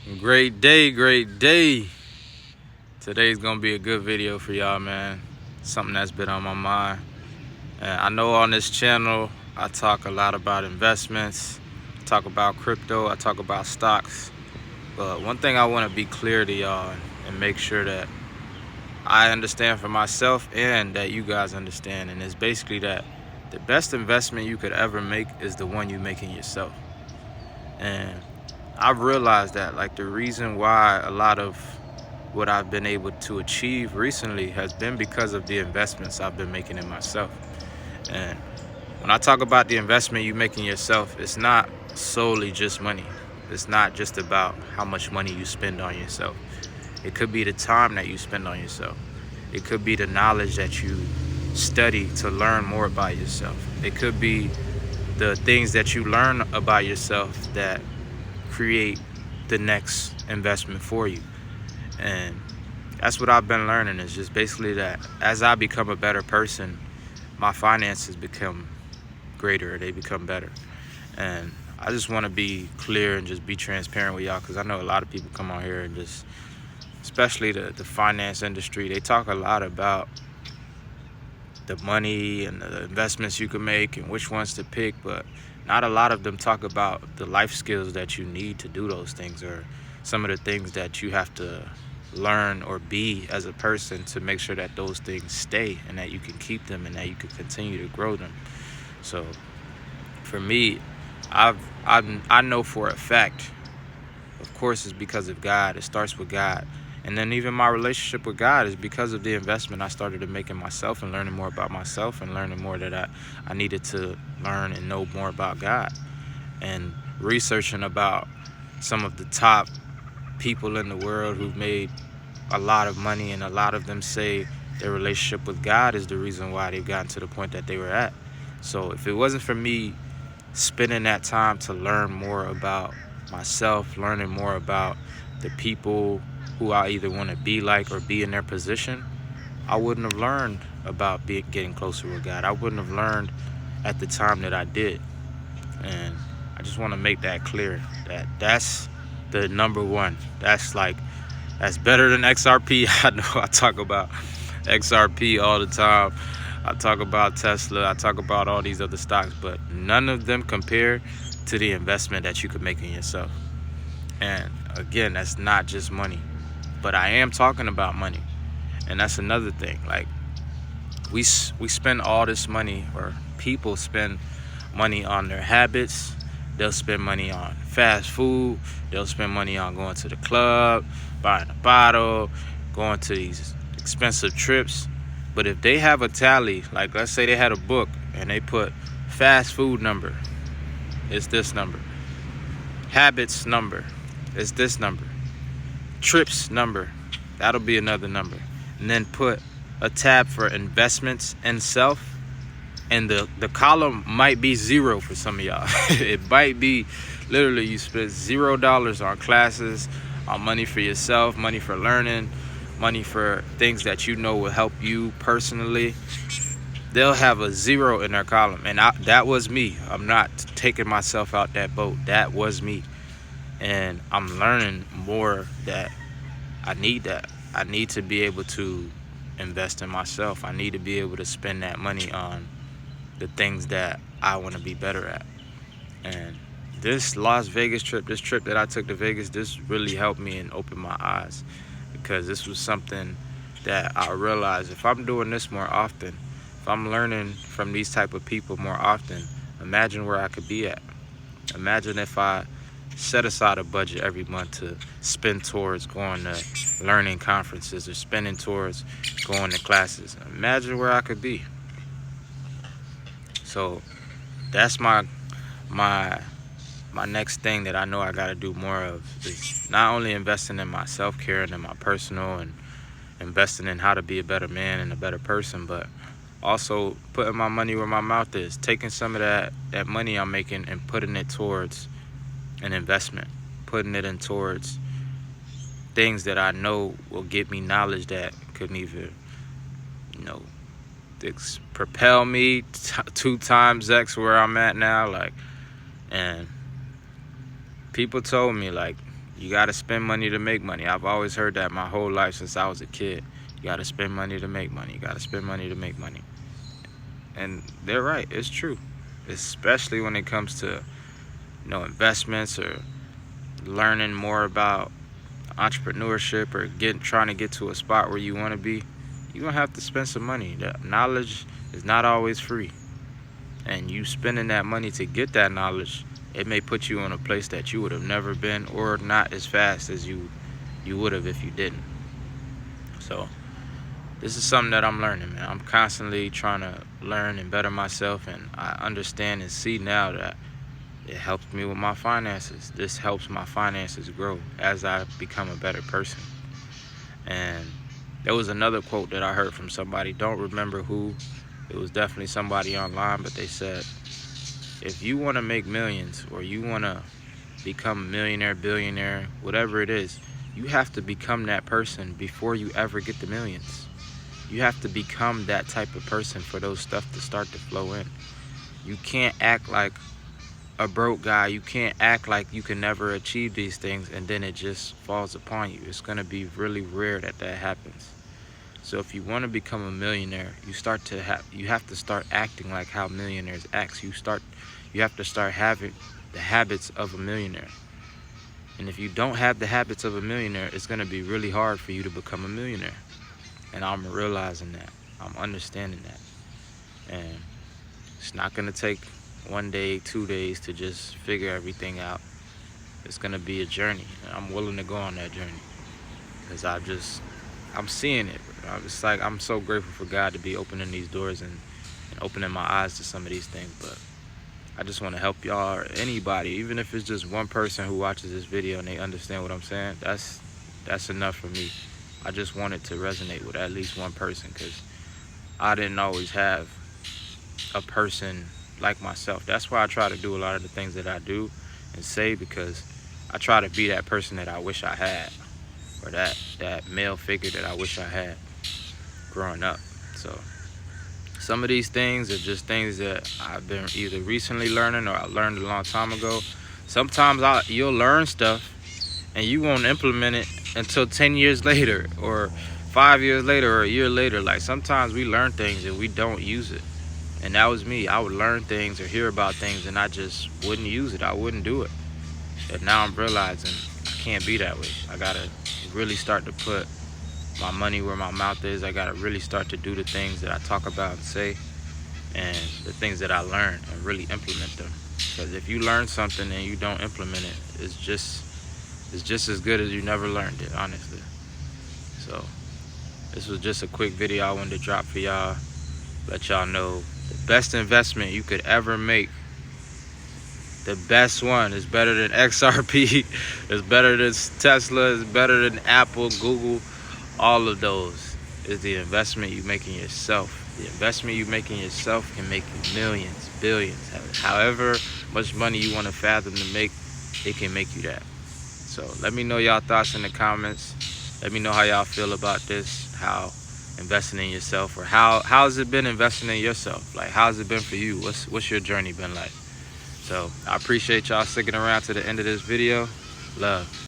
Great day, great day. Today's gonna be a good video for y'all, man. Something that's been on my mind. And I know on this channel, I talk a lot about investments, I talk about crypto, I talk about stocks. But one thing I wanna be clear to y'all and make sure that I understand for myself and that you guys understand. And it's basically that the best investment you could ever make is the one you make in yourself. And I've realized that like the reason why a lot of what I've been able to achieve recently has been because of the investments I've been making in myself. And when I talk about the investment you make in yourself, it's not solely just money. It's not just about how much money you spend on yourself. It could be the time that you spend on yourself. It could be the knowledge that you study to learn more about yourself. It could be the things that you learn about yourself that create the next investment for you. And that's what I've been learning, is just basically that as I become a better person, my finances become greater, they become better. And I just want to be clear and just be transparent with y'all, because I know a lot of people come on here and just, especially the finance industry, they talk a lot about the money and the investments you can make and which ones to pick, but not a lot of them talk about the life skills that you need to do those things, or some of the things that you have to learn or be as a person to make sure that those things stay and that you can keep them and that you can continue to grow them. So for me, I know for a fact, of course it's because of God. It starts with God. And then even my relationship with God is because of the investment I started to make in myself and learning more about myself and learning more that I needed to learn and know more about God, and researching about some of the top people in the world who've made a lot of money, and a lot of them say their relationship with God is the reason why they've gotten to the point that they were at. So if it wasn't for me spending that time to learn more about myself, learning more about the people who I either want to be like or be in their position, I wouldn't have learned about getting closer with God. I wouldn't have learned at the time that I did. And I just want to make that clear, that that's the number one. That's better than XRP. I know I talk about XRP all the time. I talk about Tesla. I talk about all these other stocks, but none of them compare to the investment that you could make in yourself. And again, that's not just money, but I am talking about money. And that's another thing. Like we spend all this money, or people spend money on their habits. They'll spend money on fast food. They'll spend money on going to the club, buying a bottle, going to these expensive trips. But if they have a tally, like let's say they had a book and they put fast food number, it's this number. Habits number, it's this number. Trips number, that'll be another number. And then put a tab for investments and self, and the column might be zero for some of y'all. It might be literally you spend $0 on classes, on money for yourself, money for learning, money for things that you know will help you personally. They'll have a zero in their column. And that was me. I'm not taking myself out that boat. That was me. And I'm learning more that I need that. I need to be able to invest in myself. I need to be able to spend that money on the things that I want to be better at. And this Las Vegas trip, this trip that I took to Vegas, this really helped me and opened my eyes, because this was something that I realized, if I'm doing this more often, if I'm learning from these type of people more often, imagine where I could be at. Imagine if I set aside a budget every month to spend towards going to learning conferences or spending towards going to classes. Imagine where I could be. So that's my next thing that I know I got to do more of, is not only investing in my self-care and in my personal, and investing in how to be a better man and a better person, but also putting my money where my mouth is, taking some of that money I'm making and putting it towards an investment, putting it in towards things that I know will give me knowledge that could either, you know, propel me 2x X where I'm at now. Like, and people told me, like, You gotta spend money to make money. I've always heard that my whole life since I was a kid. You gotta spend money to make money. You gotta spend money to make money. And they're right, it's true. Especially when it comes to, investments or learning more about entrepreneurship or trying to get to a spot where you want to be. You're gonna have to spend some money. The knowledge is not always free. And you spending that money to get that knowledge, it may put you in a place that you would have never been, or not as fast as you would have if you didn't. So this is something that I'm learning, man. I'm constantly trying to learn and better myself, and I understand and see now that it helps me with my finances. This helps my finances grow as I become a better person. And there was another quote that I heard from somebody, don't remember who. It was definitely somebody online, but they said, if you want to make millions, or you want to become a millionaire, billionaire, whatever it is, you have to become that person before you ever get the millions. You have to become that type of person for those stuff to start to flow in. You can't act like a broke guy. You can't act like you can never achieve these things and then it just falls upon you. It's going to be really rare that happens. So if you want to become a millionaire, you have to start acting like how millionaires act. You have to start having the habits of a millionaire. And if you don't have the habits of a millionaire, it's going to be really hard for you to become a millionaire. And I'm realizing that. I'm understanding that. And it's not going to take 1 day, 2 days to just figure everything out. It's going to be a journey. And I'm willing to go on that journey. Because I'm seeing it. It's like I'm so grateful for God to be opening these doors and opening my eyes to some of these things. But I just want to help y'all, or anybody, even if it's just one person who watches this video and they understand what I'm saying, that's enough for me. I just want it to resonate with at least one person, because I didn't always have a person like myself. That's why I try to do a lot of the things that I do and say, because I try to be that person that I wish I had, or that male figure that I wish I had growing up. So some of these things are just things that I've been either recently learning or I learned a long time ago. Sometimes you'll learn stuff and you won't implement it until 10 years later, or 5 years later, or a year later. Like, sometimes we learn things and we don't use it. And that was me. I would learn things or hear about things and I just wouldn't use it. I wouldn't do it. And now I'm realizing I can't be that way. I gotta really start to put my money where my mouth is. I gotta really start to do the things that I talk about and say, and the things that I learn, and really implement them. Because if you learn something and you don't implement it, it's just as good as you never learned it, honestly. So this was just a quick video I wanted to drop for y'all. Let y'all know the best investment you could ever make. The best one is better than XRP, it's better than Tesla, it's better than Apple, Google. All of those is the investment you make in yourself. The investment you make in yourself can make you millions, billions. However much money you want to fathom to make, it can make you that. So let me know y'all thoughts in the comments. Let me know how y'all feel about this, how investing in yourself, or how's it been investing in yourself? Like, how's it been for you? What's your journey been like? So I appreciate y'all sticking around to the end of this video. Love.